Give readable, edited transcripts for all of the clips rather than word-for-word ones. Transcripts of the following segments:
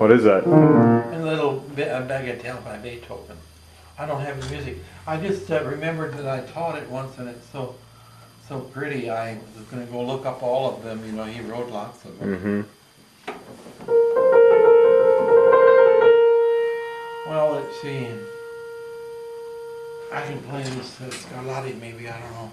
What is that? A little bit, a bagatelle by Beethoven. I don't have the music. I just remembered that I taught it once, and it's so pretty. I was going to go look up all of them. You know, he wrote lots of them. Well, let's see. I can play this Scarlatti, maybe. I don't know.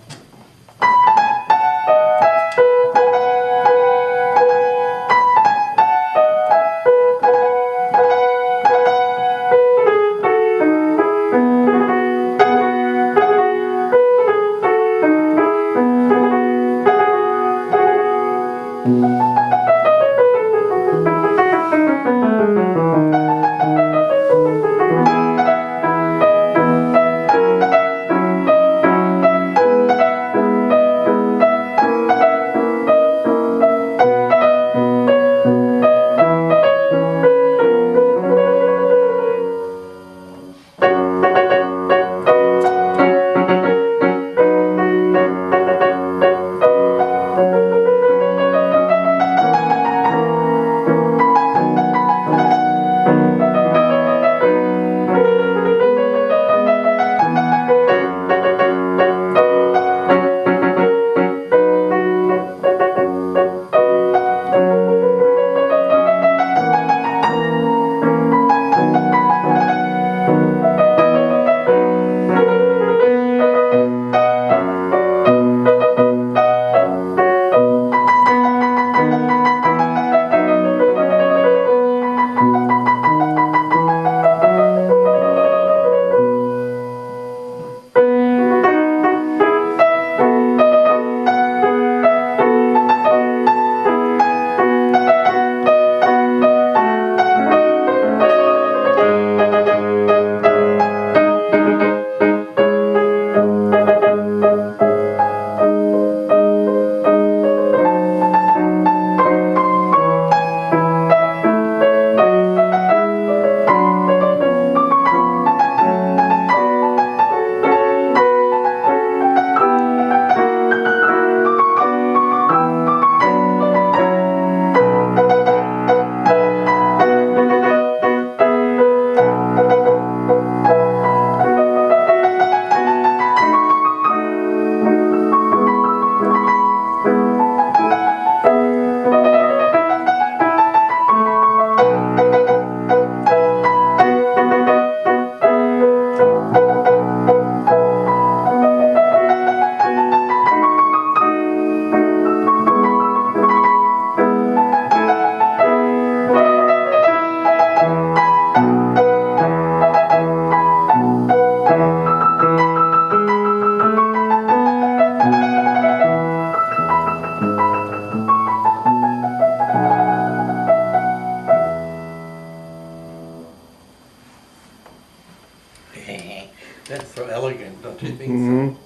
That's so elegant, don't you think so?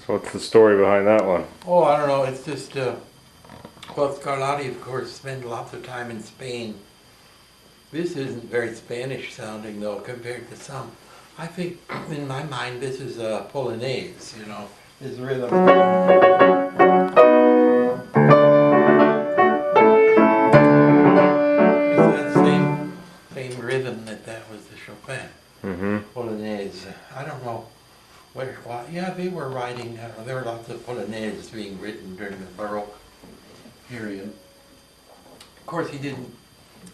So what's the story behind that one? Oh, I don't know. It's just, well, Scarlatti, of course, spent lots of time in Spain. This isn't very Spanish sounding, though, compared to some. I think, in my mind, this is a Polonaise, you know, this rhythm. It's the same rhythm that was the Chopin Polonaise. I don't know why. Yeah, they were writing, there were lots of Polonaises being written during the Baroque period. Of course, he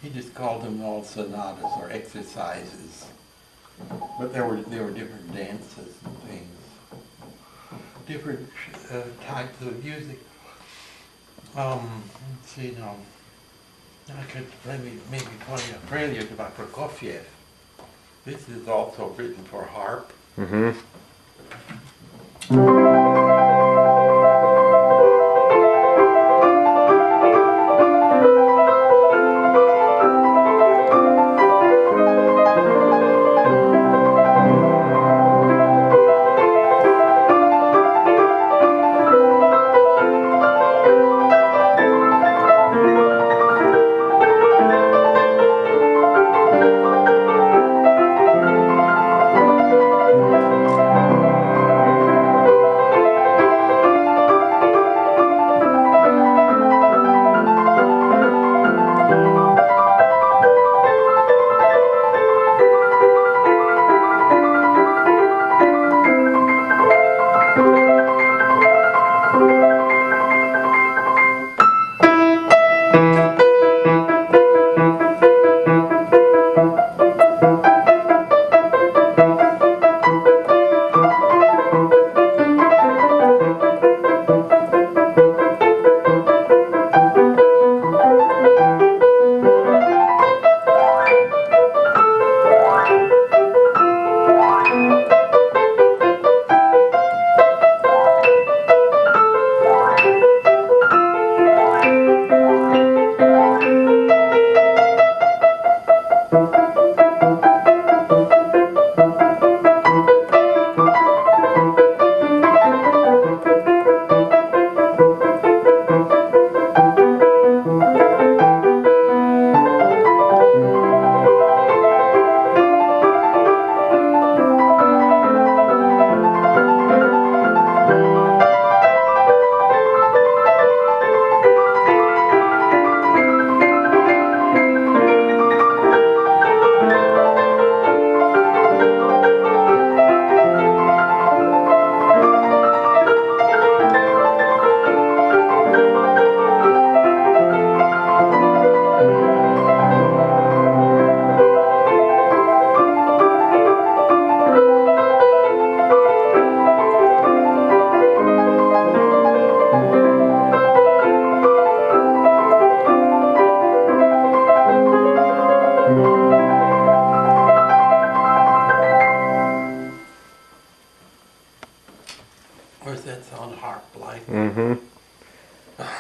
just called them all sonatas or exercises. But there were different dances and things, different types of music. Let's see now. I could maybe play a prelude by Prokofiev. This is also written for harp.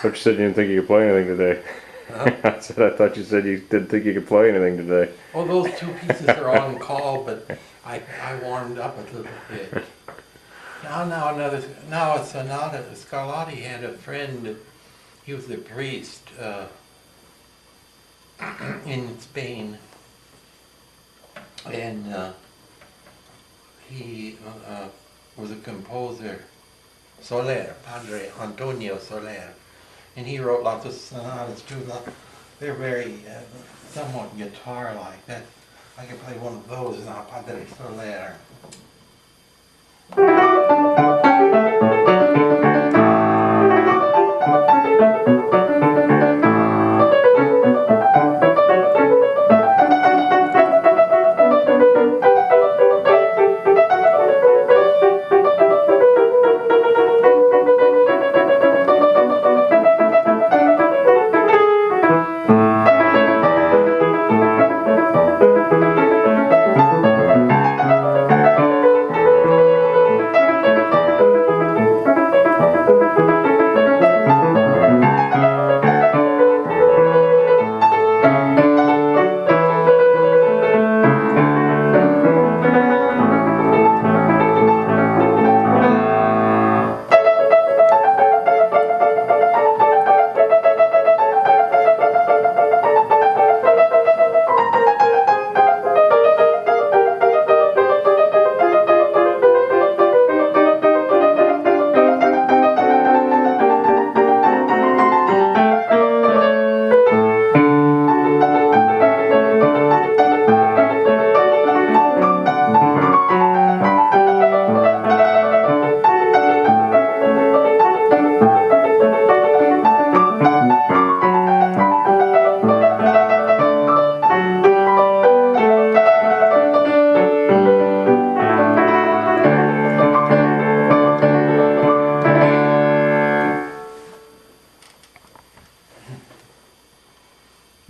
thought you said you didn't think you could play anything today. Huh? I said I thought you said you didn't think you could play anything today. Well, those two pieces are on call, but I warmed up a little bit. Now it's Sonata. Scarlatti had a friend, he was a priest in Spain, and he was a composer, Soler, Padre Antonio Soler, and he wrote lots of sonatas too. They're very somewhat guitar-like. That I can play one of those now, Padre Soler.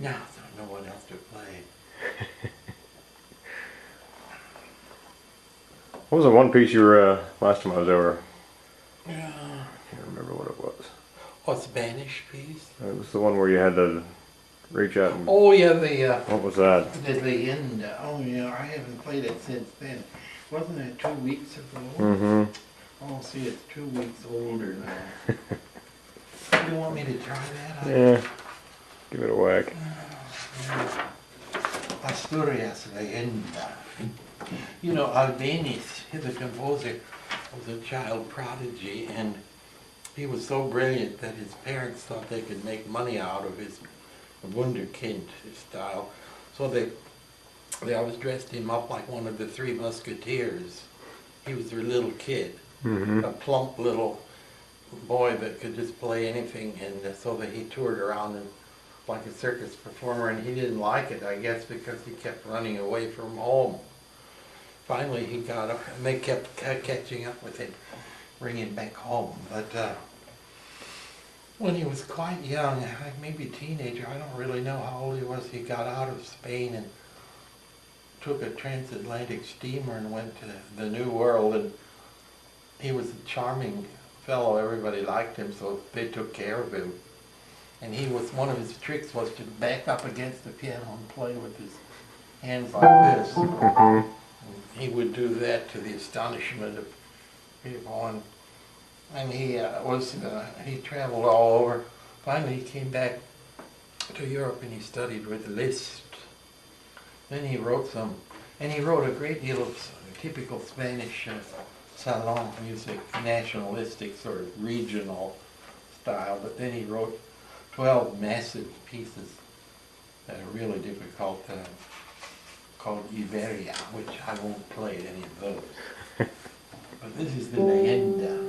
Now there's no one else to play. What was the one piece you were last time I was over? Yeah. I can't remember what it was. Oh, Spanish piece? It was the one where you had to reach out and... Oh yeah, What was that? the Leyenda. Oh yeah, I haven't played it since then. Wasn't it 2 weeks ago? Mm-hmm. Oh, see, it's 2 weeks older now. You want me to try that? Yeah. Give it a whack. Asturias Leyenda. You know, Albeniz, the composer, was a child prodigy, and he was so brilliant that his parents thought they could make money out of his Wunderkind style. So they always dressed him up like one of the Three Musketeers. He was their little kid, a plump little boy that could just play anything, and so that he toured around and like a circus performer, and he didn't like it, I guess, because he kept running away from home. Finally, he got up, and they kept catching up with him, bringing him back home. But when he was quite young, like maybe teenager, I don't really know how old he was, he got out of Spain and took a transatlantic steamer and went to the New World, and he was a charming fellow. Everybody liked him, so they took care of him. And he was, one of his tricks was to back up against the piano and play with his hands like this. And he would do that to the astonishment of people. And he he traveled all over. Finally, he came back to Europe and he studied with Liszt. Then he wrote some, and he wrote a great deal of typical Spanish salon music, nationalistic, sort of regional style. But then he wrote 12 massive pieces that are really difficult, called Iberia, which I won't play any of those. But this is the Leyenda.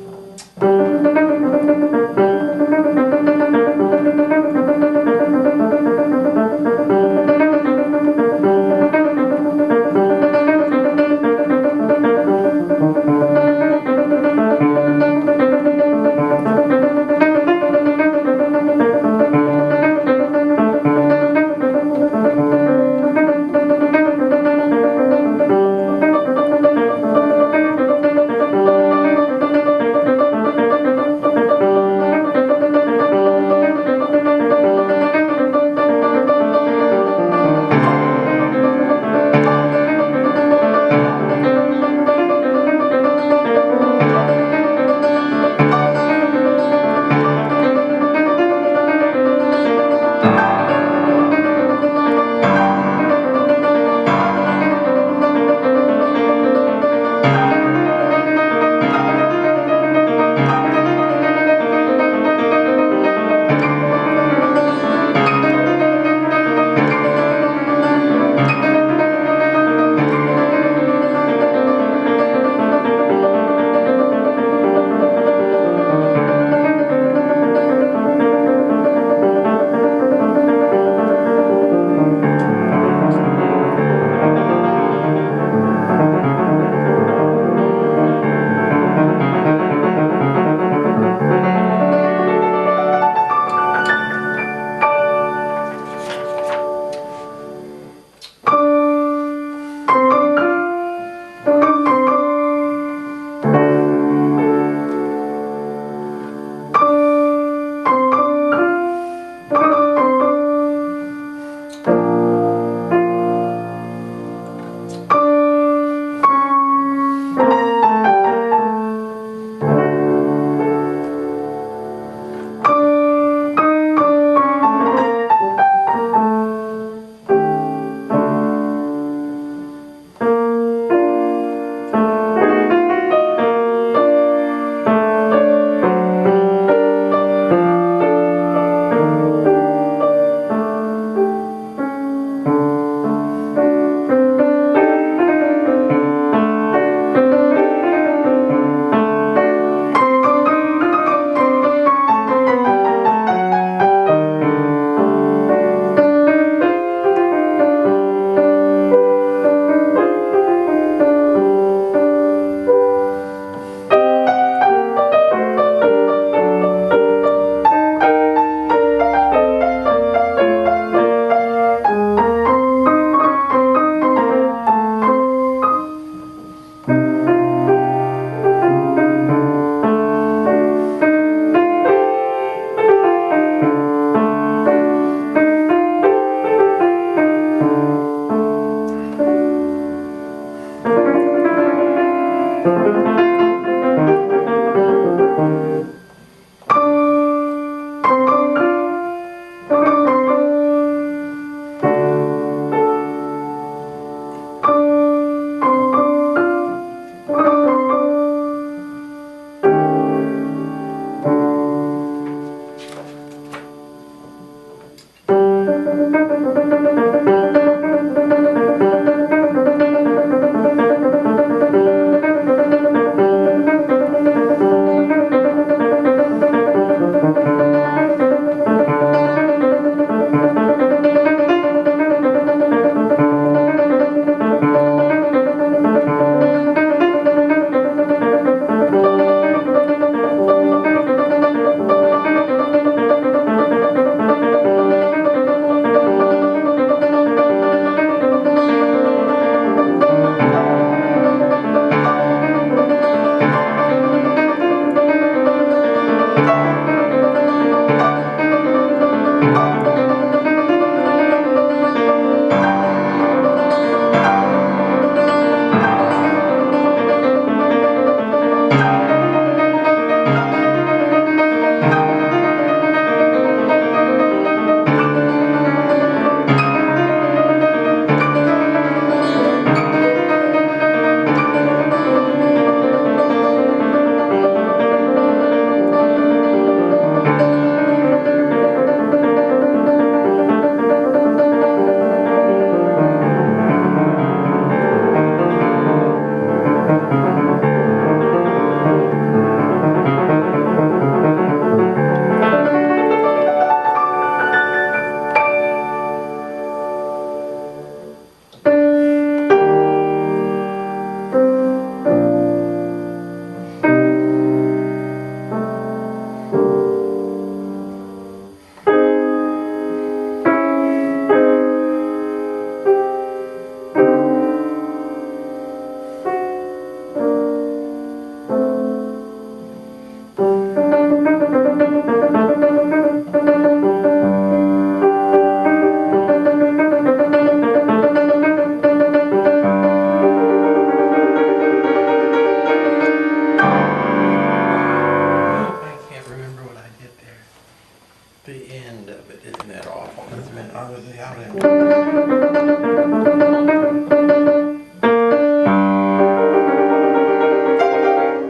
The end of it, isn't that awful? It's been obviously out in.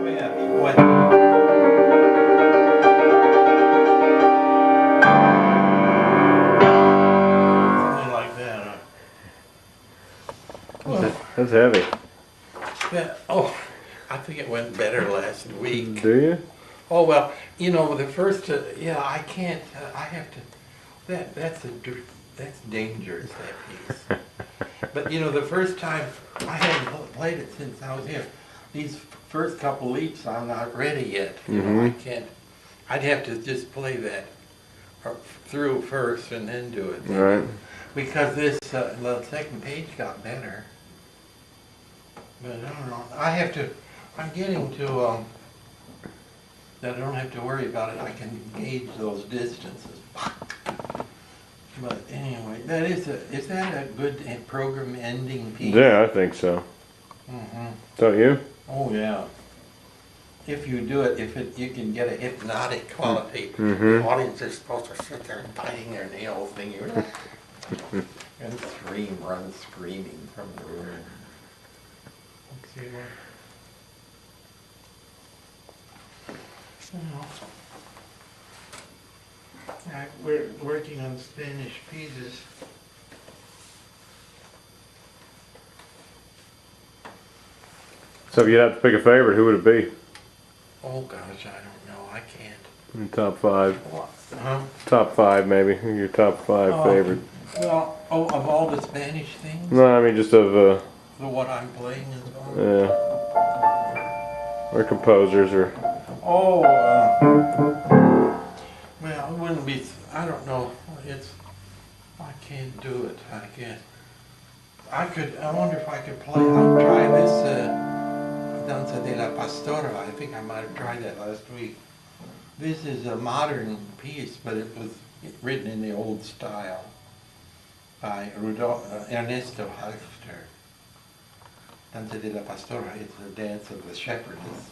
Yeah, what? Something like that. Well, That's heavy. oh, I think it went better last week. Do you? Oh, well, you know, the first, yeah, I can't, I have to, that's dangerous, that piece. But, you know, the first time, I hadn't played it since I was here. These first couple leaps, I'm not ready yet. You know, I can't, I'd have to just play that through first and then do it. Right. Because this, the second page got better. But I don't know, I'm getting to, that I don't have to worry about it. I can gauge those distances. But anyway, is that a good program ending piece? Yeah, I think so. Mm-hmm. Don't you? Oh yeah. If you do it, you can get a hypnotic quality. Mm-hmm. The audience is supposed to sit there and biting their nails, thinking, and run screaming from the room. Let's see what. We're working on Spanish pieces. So if you had to pick a favorite, who would it be? Oh gosh, I don't know. I can't. In top five. Huh? Top five, maybe. Your top five favorite. Well, of all the Spanish things? No, I mean just of. The what I'm playing as well? Yeah. Or composers or. Oh, well, it wouldn't be, I don't know, I can't do it, I guess. I wonder if I could I'll try this, Danza de la Pastora. I think I might have tried that last week. This is a modern piece, but it was written in the old style by Ernesto Halfter. Danza della Pastora, it's the dance of the shepherdess.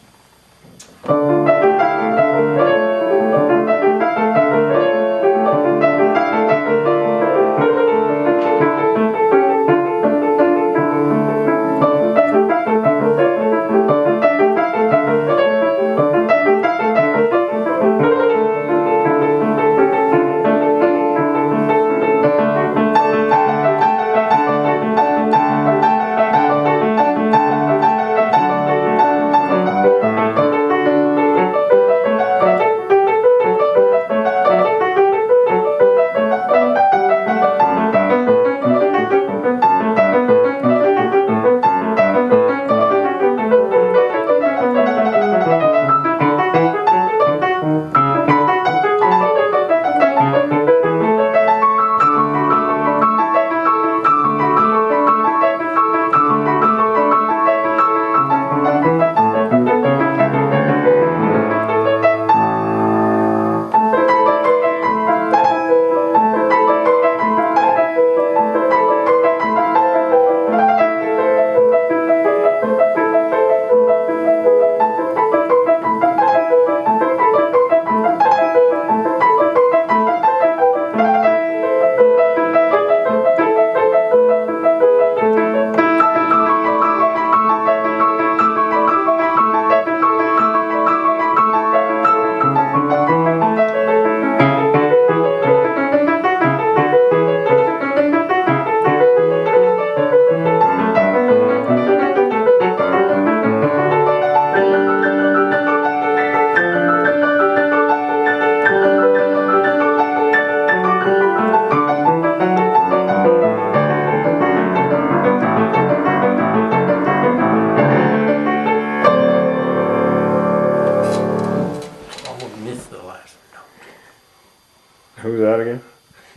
Who's that again?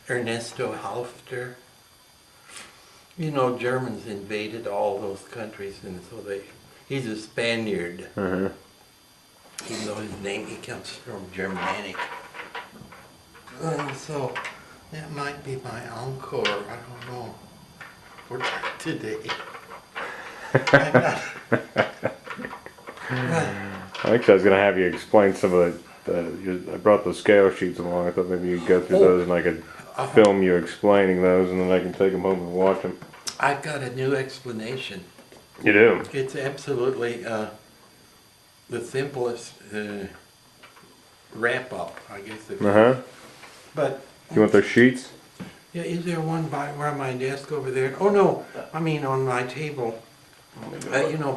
Ernesto Halfter. You know, Germans invaded all those countries, and so he's a Spaniard. Uh-huh. Even though his name, he comes from Germanic. And so, that might be my encore, I don't know, for today. I think I was gonna have you explain some of I brought those scale sheets along. I thought maybe you'd go through those and I could film you explaining those, and then I can take them home and watch them. I've got a new explanation. You do? It's absolutely the simplest wrap up, I guess. But you want those sheets? Yeah, is there one by where my desk over there? Oh no, I mean on my table. You know,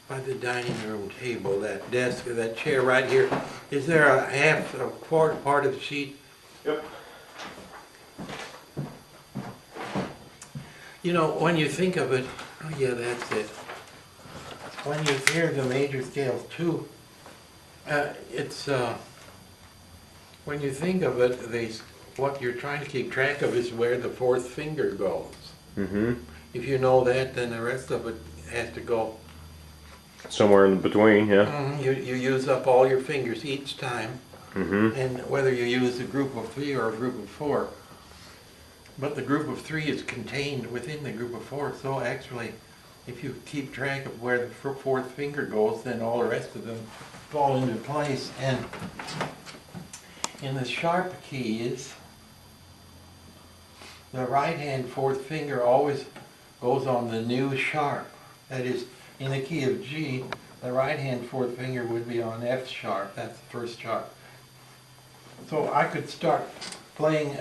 by the dining room table, that desk, that chair right here. Is there a quarter part of the sheet? Yep. You know, when you think of it, oh yeah, that's it. When you hear the major scales too, it's when you think of it, what you're trying to keep track of is where the fourth finger goes. Mm-hmm. If you know that, then the rest of it has to go somewhere in between, yeah. Mm-hmm. You use up all your fingers each time, and whether you use a group of 3 or a group of 4. But the group of 3 is contained within the group of 4, so actually, if you keep track of where the fourth finger goes, then all the rest of them fall into place. And in the sharp keys, the right hand fourth finger always goes on the new sharp. That is, in the key of G, the right hand fourth finger would be on F sharp. That's the first sharp. So I could start playing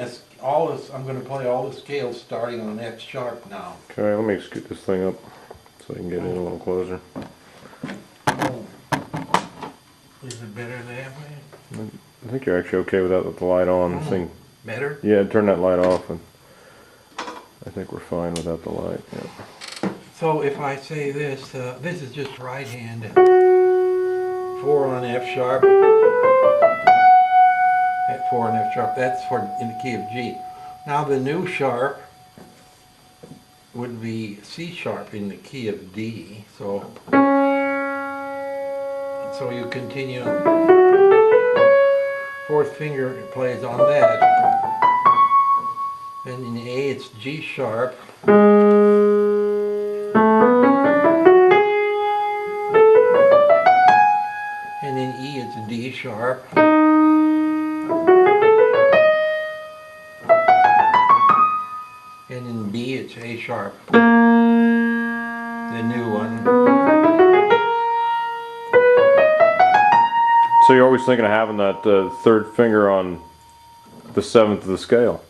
I'm going to play all the scales starting on F sharp now. Okay, let me scoot this thing up so I can get in a little closer. Is it better that way? I think you're actually okay with the light on. This thing. Better? Yeah, turn that light off, and I think we're fine without the light. Yeah. So if I say this, this is just right hand. 4 on F sharp. At 4 on F sharp. That's in the key of G. Now the new sharp would be C sharp in the key of D. So you continue. Fourth finger plays on that. Then in A it's G sharp. So you're always thinking of having that third finger on the 7th of the scale.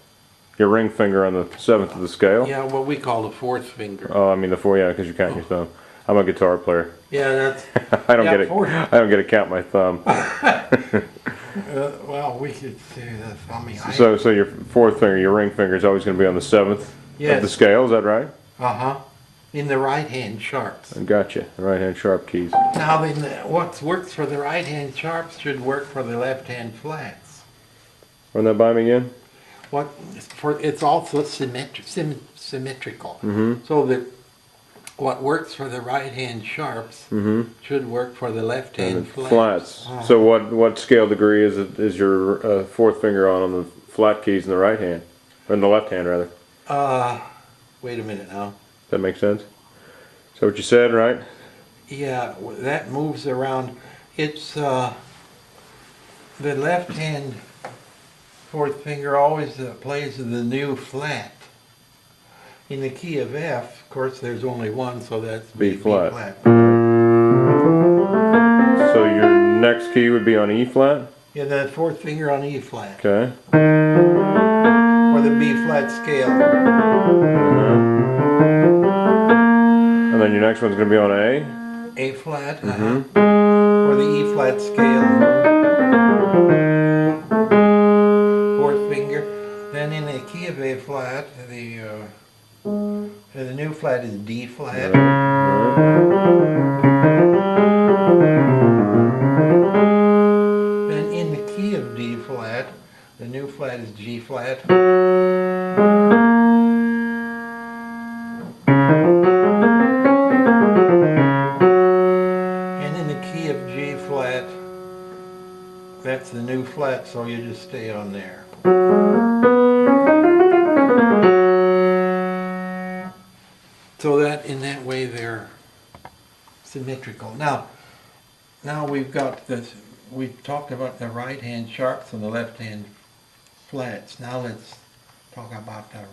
Your ring finger on the 7th of the scale. Yeah, what we call the fourth finger. Oh, I mean the 4. Yeah, because you count your thumb. I'm a guitar player. Yeah, that's. I don't Yeah, get it. fourth. I don't get to count my thumb. Well, we could say this. I mean, So your 4th finger, your ring finger, is always going to be on the 7th of Yes. the scale. Is that right? In the right hand sharps. I gotcha. The right hand sharp keys. Now, then, what works for the right hand sharps should work for the left hand flats. Run that by me again. It's also symmetrical. So that what works for the right hand sharps should work for the left hand flats. So what scale degree is your 4th finger on the flat keys in the right hand, or in the left hand rather? Wait a minute now. That makes sense. So what you said, right? Yeah, that moves around. It's the left hand 4th finger always plays the new flat. In the key of F, of course, there's only one, so that's B flat. So your next key would be on E flat? Yeah, the 4th finger on E flat. Okay. Or the B flat scale. And then your next one's going to be on A? A flat, or the E flat scale. 4th finger. Then in the key of A flat, the new flat is D flat. Then in the key of D flat, the new flat is G flat. And in the key of G flat, that's the new flat, so you just stay on there. So that in that way they're symmetrical. Now we've got this. We've talked about the right hand sharps and the left hand flats. Now let's talk about the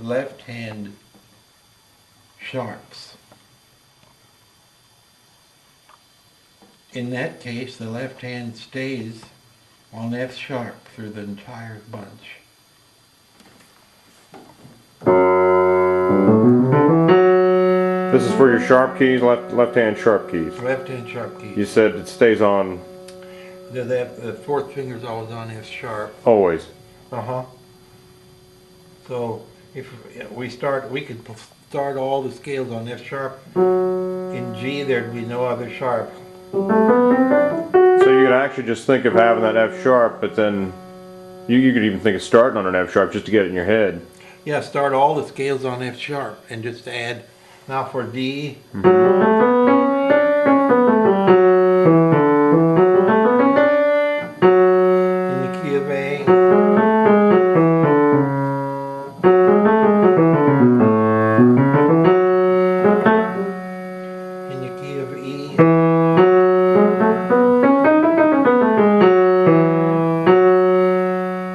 left hand sharps. In that case, the left hand stays on F sharp through the entire bunch. This is for your sharp keys, left hand sharp keys. Left hand sharp keys. You said it stays on The 4th finger's always on F sharp. always. So if we could start all the scales on F sharp. In G, there'd be no other sharp. So you could actually just think of having that F sharp, but then you could even think of starting on an F sharp just to get it in your head. Yeah, start all the scales on F sharp and just add. Now for D. In the key of A. In the key of E.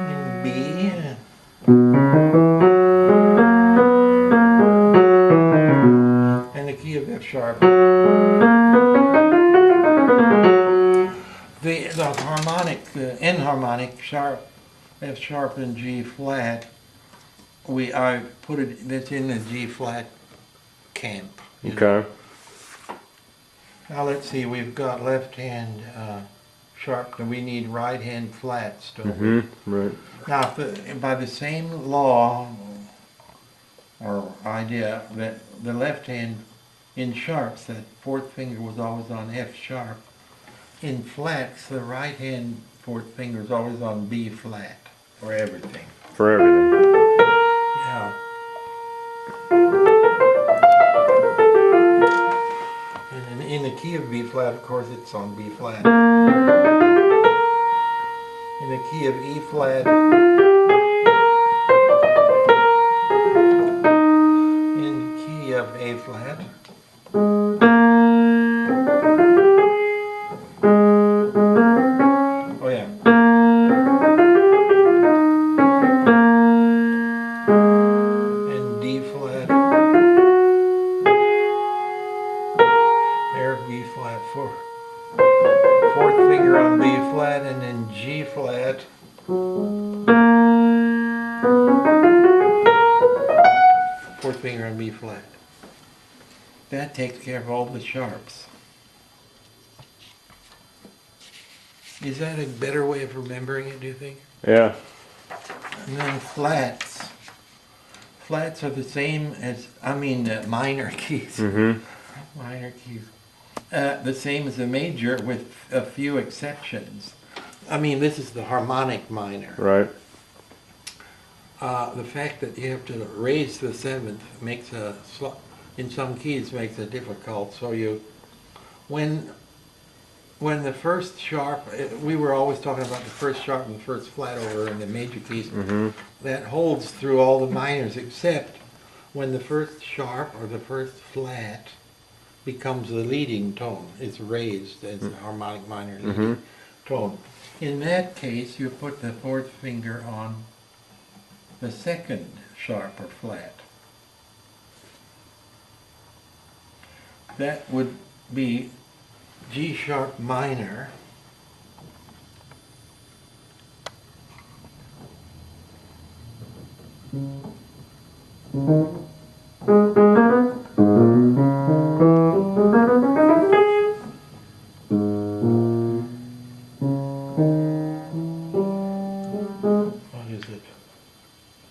In B. And the key of F sharp. The harmonic, the enharmonic sharp, F sharp and G flat, I put it, that's in the G flat camp. You know. Okay. Now let's see, we've got left hand sharp, and we need right hand flats, don't we? Right. Now, by the same law or idea that the left hand in sharps, that 4th finger was always on F sharp. In flats, the right hand 4th finger is always on B flat for everything. For everything. Yeah. And in the key of B flat, of course, it's on B flat. In the key of E flat. In the key of A flat. Oh yeah. And D flat. There, B flat, fourth finger on B flat, and then G flat. Fourth finger on B flat. That takes care of all the sharps. Is that a better way of remembering it, do you think? Yeah. And then flats. Flats are the same as, minor keys. Mm-hmm. Minor keys. The same as a major with a few exceptions. This is the harmonic minor. Right. The fact that you have to raise the seventh makes in some keys makes it difficult. So when the first sharp, we were always talking about the first sharp and the first flat over in the major keys. Mm-hmm. That holds through all the minors except when the first sharp or the first flat becomes the leading tone. It's raised as a harmonic minor leading tone. In that case, you put the fourth finger on the second sharp or flat. That would be G sharp minor. What is it?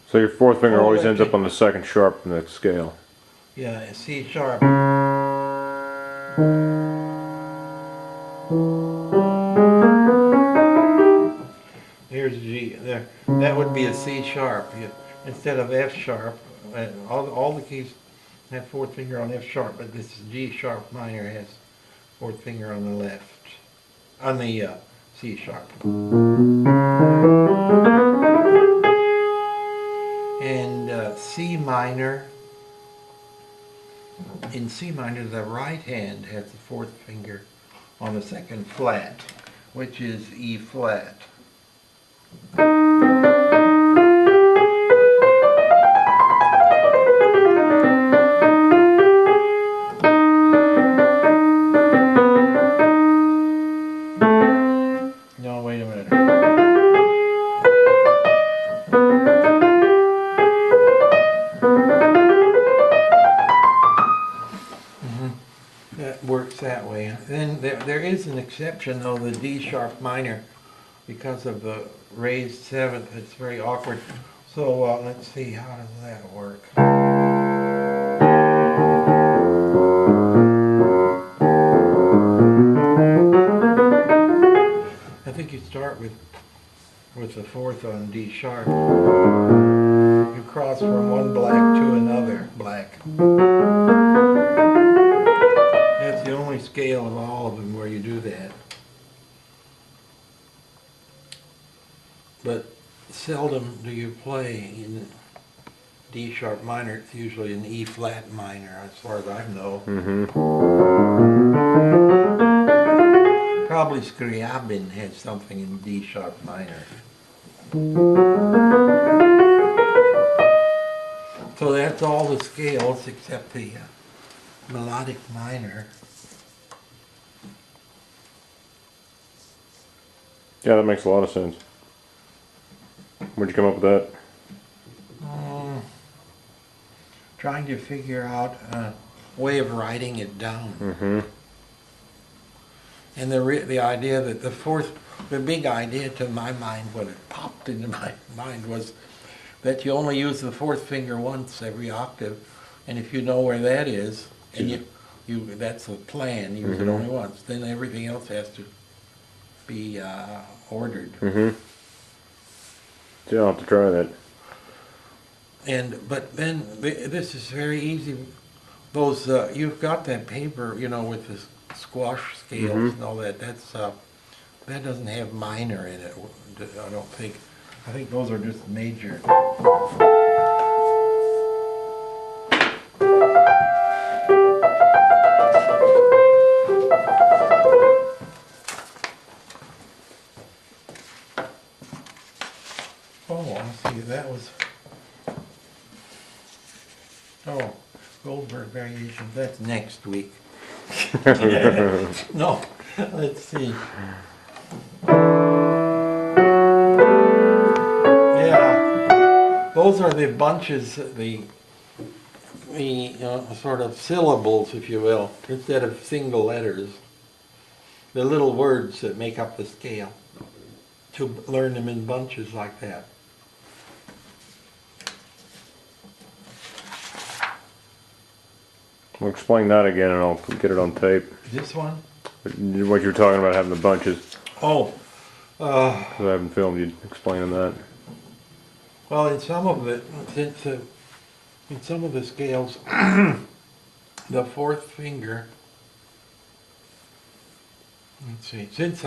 So your fourth finger always that ends up on the second sharp in the scale. Yeah, C sharp. Here's G. There, that would be a C sharp. Instead of F sharp, all the keys have fourth finger on F sharp, but this G sharp minor has fourth finger on the left, on the C sharp. And C minor. In C minor, the right hand has the fourth finger on the second flat, which is E flat. No, wait a minute. That works that way. Then there is an exception though, the D sharp minor, because of the raised seventh. It's very awkward. So let's see, how does that work? I think you start with the fourth on D sharp. You cross from one black to another black. That's the only scale of all of them where you do that. But seldom do you play in D sharp minor. It's usually an E flat minor, as far as I know. Mm-hmm. Probably Scriabin had something in D sharp minor. So that's all the scales except the melodic minor. Yeah, that makes a lot of sense. Where'd you come up with that? Trying to figure out a way of writing it down. Mm-hmm. And the idea that the big idea to my mind, what it popped into my mind, was that you only use the fourth finger once every octave, and if you know where that is, and that's the plan, use it only once, then everything else has to be ordered. Mm-hmm. Yeah, I'll have to try that. But then this is very easy. Those you've got that paper, with the squash scales and all that. That doesn't have minor in it. I don't think. I think those are just major. Oh, I see. That was. Oh, Goldberg variations. That's next week. No, let's see. Yeah, those are the bunches, the sort of syllables, if you will, instead of single letters. The little words that make up the scale. To learn them in bunches like that. Well, explain that again and I'll get it on tape. This one? What you're talking about having the bunches. Oh, 'Cause I haven't filmed you explaining that. well, in some of it, in some of the scales, the fourth finger. Let's see. Since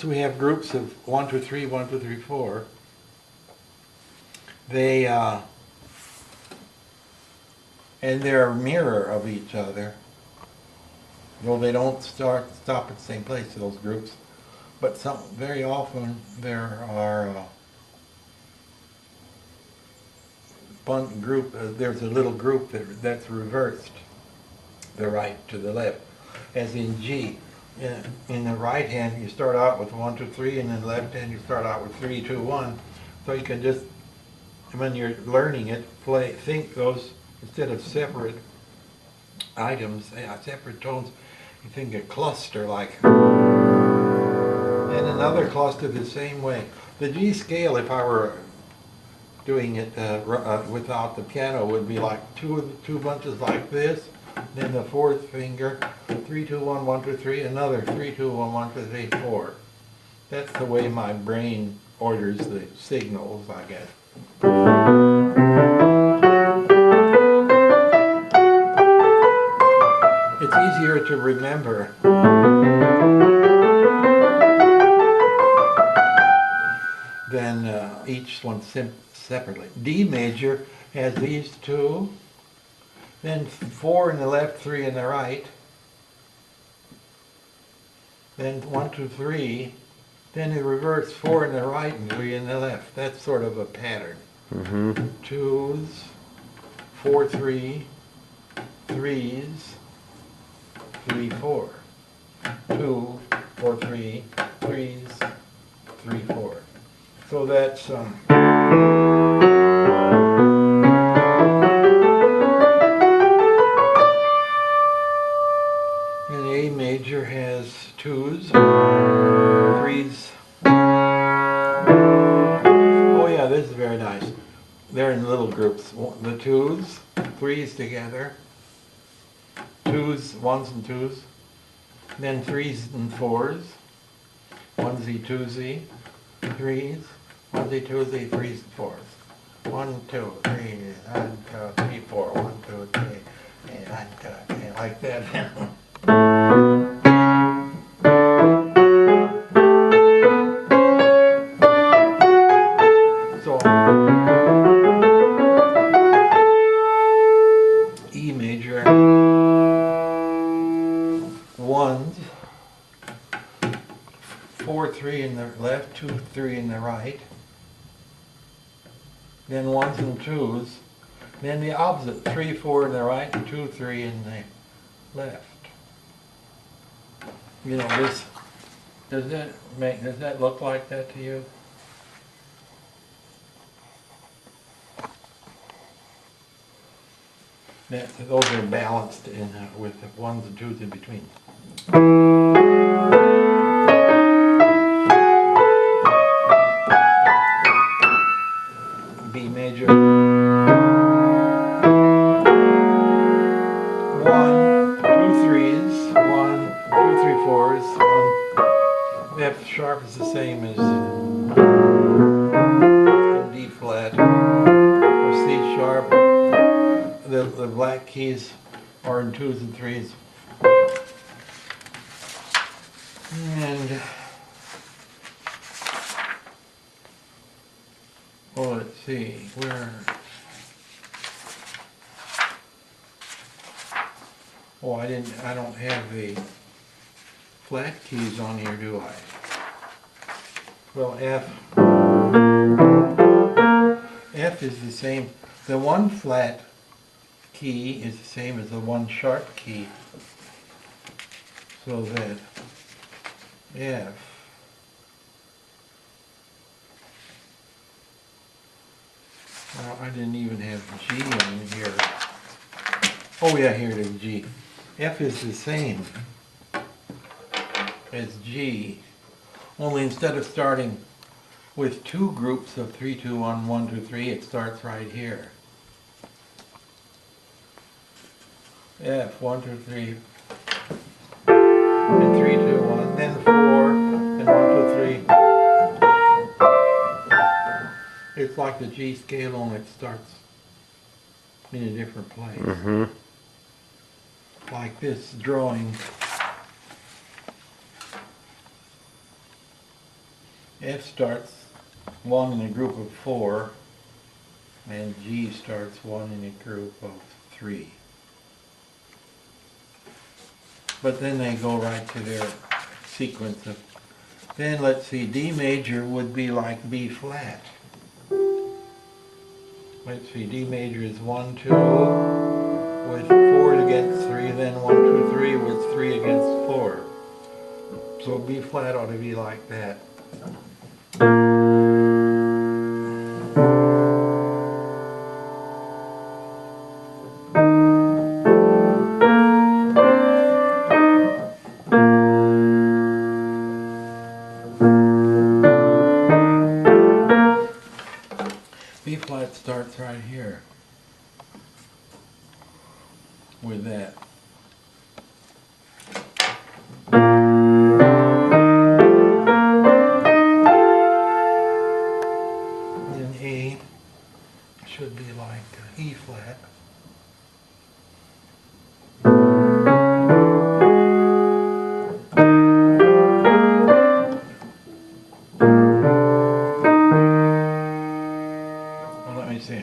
we have groups of 1, 2, 3, 1, 2, 3, 4, they and they're a mirror of each other. Though they don't stop at the same place, those groups, but very often there are there's a little group that's reversed, the right to the left, as in G. In the right hand you start out with 1, 2, 3, and in the left hand you start out with 3, 2, 1. So you can just, when you're learning it, think those, instead of separate items, separate tones, you think a cluster like, and another cluster the same way. The G scale, if I were doing it without the piano, would be like two bunches like this, then the fourth finger, 3, 2, 1, 1, 2, 3, another 3, 2, 1, 1, 2, 3, 4. That's the way my brain orders the signals, I guess. It's easier to remember. Than each one separately. D major has these two, then 4 in the left, 3 in the right, then 1, 2, 3, then in reverse 4 in the right and 3 in the left. That's sort of a pattern. 2s, 4, 3, 3s, 3, 4. 2, 4, 3, 3s, 3, 4. So that's and A major has 2s, 3s. Oh yeah, this is very nice. They're in little groups. The 2s, 3s together. 2s, 1s and 2s. Then 3s and 4s. 1z, 2z. 3s, 1z, 2z, 3s, and 4s. 1, 2, 3, 1, 2, 3, 4, 1, 2, 3, and 1, 2, 3, like that. So, E major, 1s. 4, 3 in the left, 2, 3 in the right, then 1s and 2s, then the opposite, 3, 4 in the right, and 2, 3 in the left. You know, this, does that look like that to you? Those are balanced with the 1s and 2s in between. B major, 1, 2, 3s, 1, 2, 3, 4s, 1. F sharp is the same as in D flat or C sharp. The black keys are in 2s and 3s. And well, let's see, where, oh, I don't have the flat keys on here, do I? Well, F is the same, the one flat key is the same as the one sharp key. So that F well, I didn't even have G on here. Oh yeah, here it is, G. F is the same as G, only instead of starting with two groups of 3, 2, 1, 1, 2, 3, it starts right here. F, 1, 2, 3, and 3, 2, 1, then 4, and 1, 2, 3. It's like the G scale, only it starts in a different place. Mm-hmm. Like this drawing. F starts 1 in a group of 4, and G starts 1 in a group of 3. But then they go right to their sequence of. Then let's see, D major would be like B flat. Let's see, D major is 1, 2, with 4 against 3, then 1, 2, 3 with 3 against 4. So B flat ought to be like that. B flat starts right here with that. Then A should be like E flat. Well, let me see.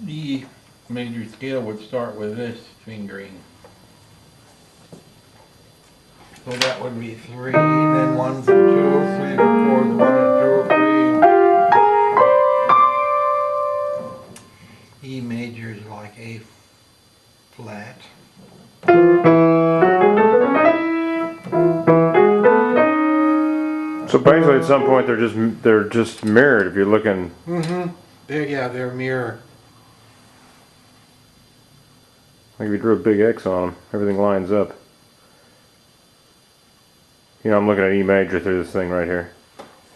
E major scale would start with this fingering. So that would be 3, then 1s and 2s, 3s and 4s, 1 and 2, 3. E major is like A flat. So basically, at some point, they're just mirrored. If you're looking, They're mirror. like if you drew a big X on them, everything lines up. You know, I'm looking at E major through this thing right here.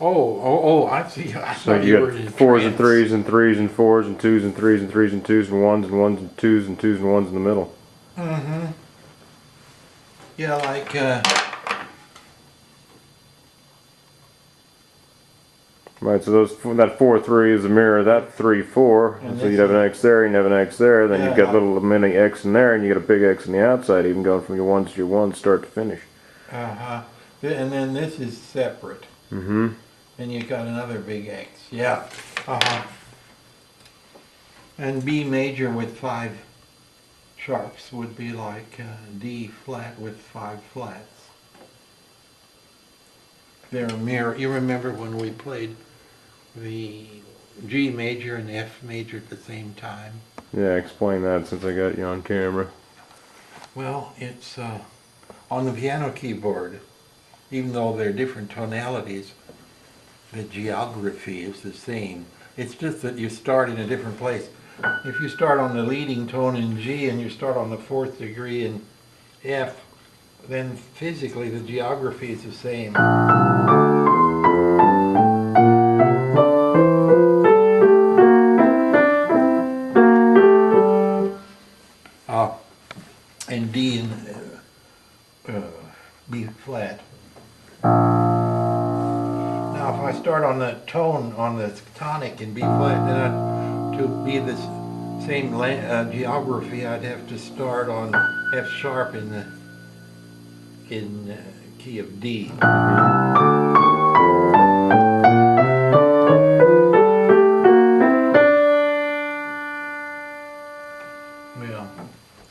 Oh, I see. I So thought you were got in 4s and trance. 3s and 3s and 4s and 2s and 3s and 3s and 2s and 1s and 1s and 2s and 2s and 1s in the middle. Yeah, like, Right, so that 4-3 is a mirror of that 3-4. And So this you'd have an is- X there, you'd have an X there, then Yeah, you've got like- little mini X in there, and you get a big X on the outside, even going from your 1s to your 1s, start to finish. and then this is separate. Mm-hmm. And you got another big X. Yeah. And B major with 5 sharps would be like D flat with 5 flats. They're a mirror. You remember when we played the G major and F major at the same time? Yeah, explain that since I got you on camera. Well, it's on the piano keyboard, even though they're different tonalities, the geography is the same. It's just that you start in a different place. If you start on the leading tone in G and you start on the 4th degree in F, then physically the geography is the same. And D in B flat. Now if I start on the tone on the tonic in B flat, then to be this same geography, I'd have to start on F sharp in the key of D. Well,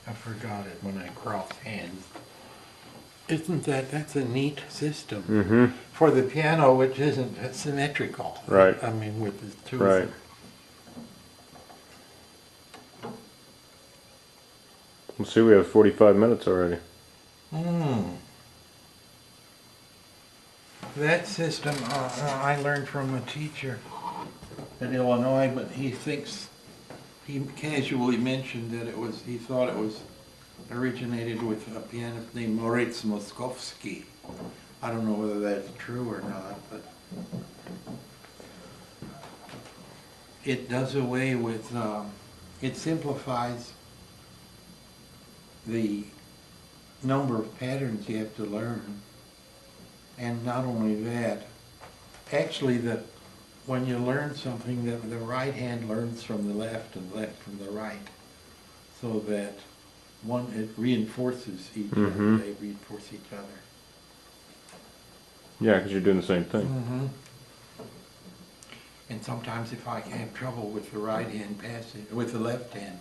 I forgot it when I crossed hands. Isn't That's a neat system Mm-hmm. for the piano, which isn't symmetrical. Right. I mean, with the two. Right. Let's see, we have 45 minutes already. That system, I learned from a teacher at Illinois, but he casually mentioned that he thought it was originated with a pianist named Moritz Moskowski. I don't know whether that's true or not, but it does away with, it simplifies the number of patterns you have to learn. And not only that, actually when you learn something, the right hand learns from the left and left from the right, so that it reinforces each Mm-hmm. other. They reinforce each other. Yeah, because you're doing the same thing. Mm-hmm. And sometimes if I have trouble with the right hand passage, with the left hand,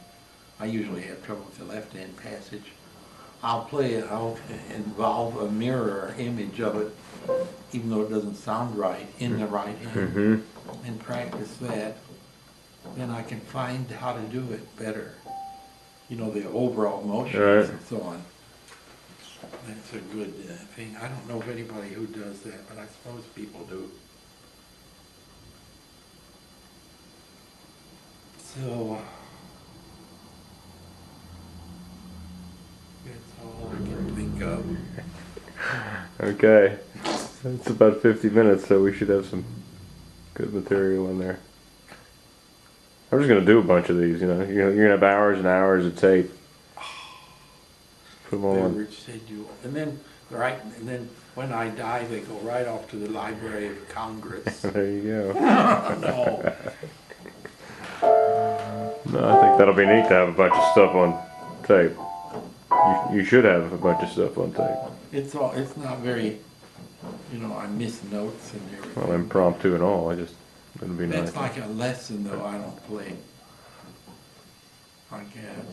I usually have trouble with the left hand passage. I'll involve a mirror image of it, even though it doesn't sound right, in the right hand, Mm-hmm. and practice that. Then I can find how to do it better. You know, the overall motions Right. and so on. That's a good thing. I don't know of anybody who does that, but I suppose people do. So, that's all I can think of. Okay. It's about 50 minutes, so we should have some good material in there. I'm just gonna do a bunch of these, you're gonna have hours and hours of tape. Put them all on. And then when I die, they go right off to the Library of Congress. There you go. No. No, I think that'll be neat to have a bunch of stuff on tape. You should have a bunch of stuff on tape. It's not very, I miss notes and everything. Well, impromptu and all. It'd be nice. That's like a lesson, though. I don't play, I guess.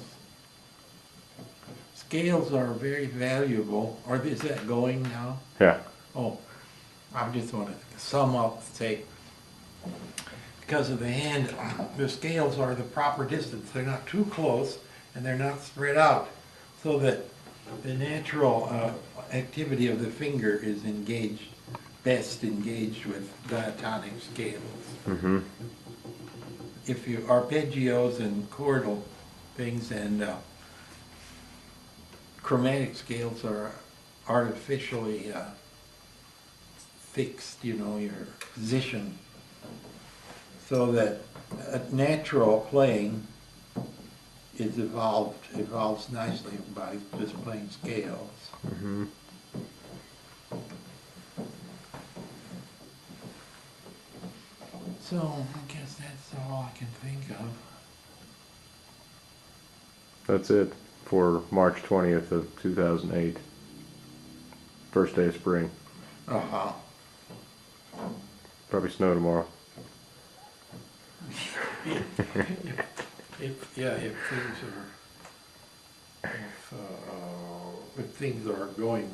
Scales are very valuable. Or is that going now? Yeah. Oh, I just want to sum up, say, because of the hand, the scales are the proper distance. They're not too close and they're not spread out, so that the natural activity of the finger is best engaged with diatonic scales. Mm-hmm. If you arpeggios and chordal things and chromatic scales are artificially fixed, your position, so that natural playing evolves nicely by just playing scales. Mm-hmm. So I guess that's all I can think of. That's it for March 20th of 2008. First day of spring. Uh-huh. Probably snow tomorrow. If things are going,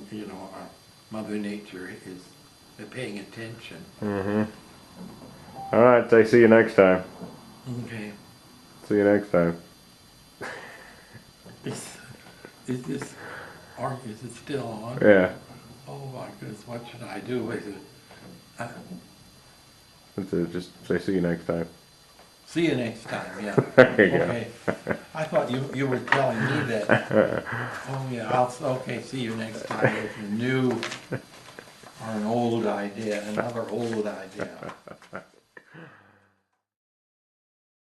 Mother Nature is paying attention. Mm-hmm. All right, say see you next time. Okay. See you next time. Is it still on? Yeah. Oh my goodness, what should I do with it? That's it. Just say see you next time. See you next time, yeah. There you Okay. I thought you were telling me that. Oh yeah, okay, see you next time with a new or an old idea, another old idea.